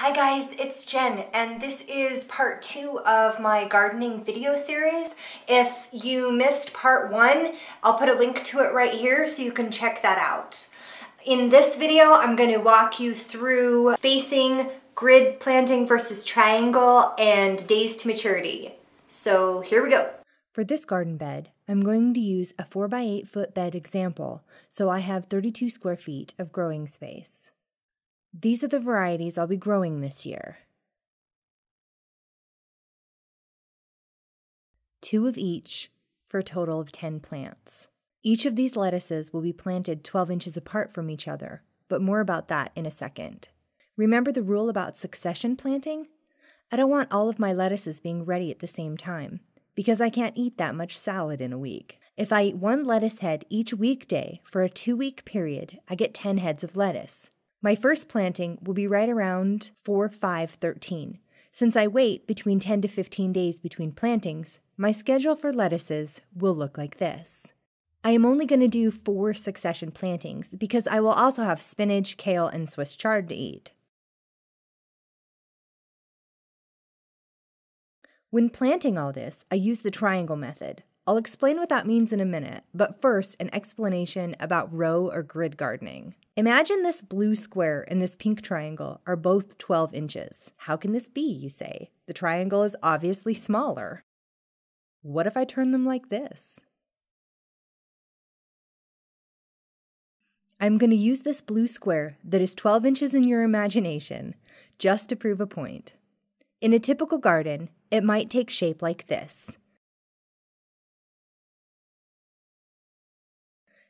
Hi guys, it's Jen, and this is part 2 of my gardening video series. If you missed part 1, I'll put a link to it right here so you can check that out. In this video, I'm going to walk you through spacing, grid planting versus triangle, and days to maturity. So here we go. For this garden bed, I'm going to use a 4x8 foot bed example, so I have 32 square feet of growing space. These are the varieties I'll be growing this year. 2 of each for a total of 10 plants. Each of these lettuces will be planted 12 inches apart from each other, but more about that in a second. Remember the rule about succession planting? I don't want all of my lettuces being ready at the same time, because I can't eat that much salad in a week. If I eat 1 lettuce head each weekday for a 2-week period, I get 10 heads of lettuce. My first planting will be right around 4-5-13. Since I wait between 10 to 15 days between plantings, my schedule for lettuces will look like this. I am only going to do 4 succession plantings because I will also have spinach, kale, and Swiss chard to eat. When planting all this, I use the triangle method. I'll explain what that means in a minute, but first an explanation about row or grid gardening. Imagine this blue square and this pink triangle are both 12 inches. How can this be, you say? The triangle is obviously smaller. What if I turn them like this? I'm going to use this blue square that is 12 inches in your imagination just to prove a point. In a typical garden, it might take shape like this.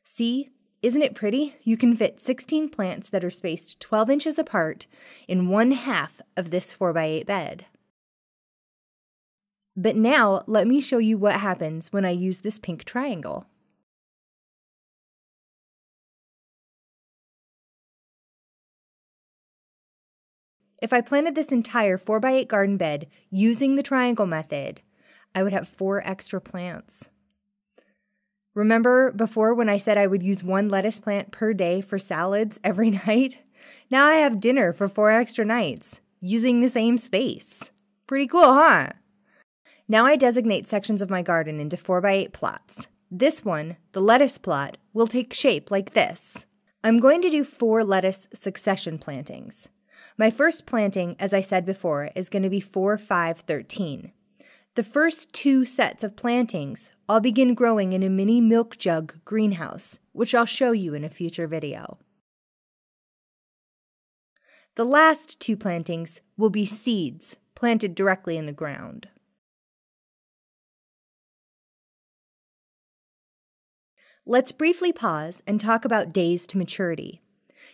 See? Isn't it pretty? You can fit 16 plants that are spaced 12 inches apart in 1/2 of this 4x8 bed. But now, let me show you what happens when I use this pink triangle. If I planted this entire 4x8 garden bed using the triangle method, I would have 4 extra plants. Remember before when I said I would use 1 lettuce plant per day for salads every night? Now I have dinner for 4 extra nights, using the same space. Pretty cool, huh? Now I designate sections of my garden into 4x8 plots. This one, the lettuce plot, will take shape like this. I'm going to do 4 lettuce succession plantings. My first planting, as I said before, is going to be 4-5-13. The first 2 sets of plantings I'll begin growing in a mini milk jug greenhouse, which I'll show you in a future video. The last 2 plantings will be seeds planted directly in the ground. Let's briefly pause and talk about days to maturity.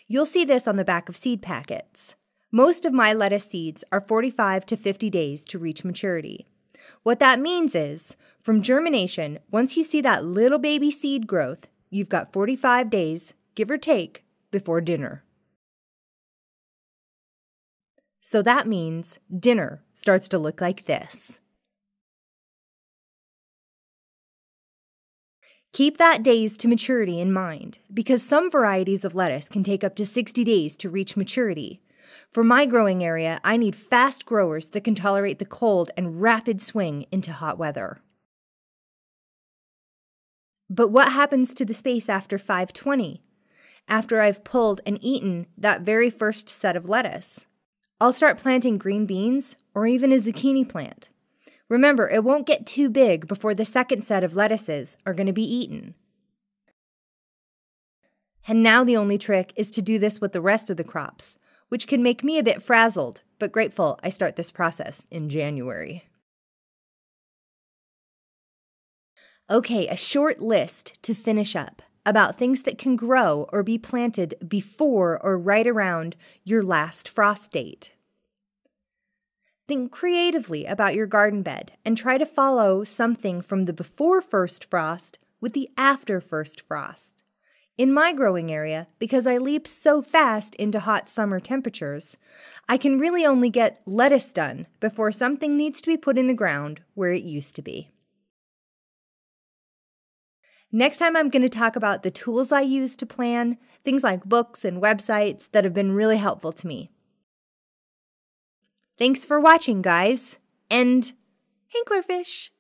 You'll see this on the back of seed packets. Most of my lettuce seeds are 45 to 50 days to reach maturity. What that means is, from germination, once you see that little baby seed growth, you've got 45 days, give or take, before dinner. So that means dinner starts to look like this. Keep that days to maturity in mind, because some varieties of lettuce can take up to 60 days to reach maturity. For my growing area, I need fast growers that can tolerate the cold and rapid swing into hot weather. But what happens to the space after 520? After I've pulled and eaten that very first set of lettuce? I'll start planting green beans or even a zucchini plant. Remember, it won't get too big before the second set of lettuces are going to be eaten. And now the only trick is to do this with the rest of the crops, which can make me a bit frazzled, but grateful I start this process in January. Okay, a short list to finish up about things that can grow or be planted before or right around your last frost date. Think creatively about your garden bed and try to follow something from the before first frost with the after first frost. In my growing area, because I leap so fast into hot summer temperatures, I can really only get lettuce done before something needs to be put in the ground where it used to be. Next time I'm going to talk about the tools I use to plan, things like books and websites that have been really helpful to me. Thanks for watching, guys. And Hanklerfish.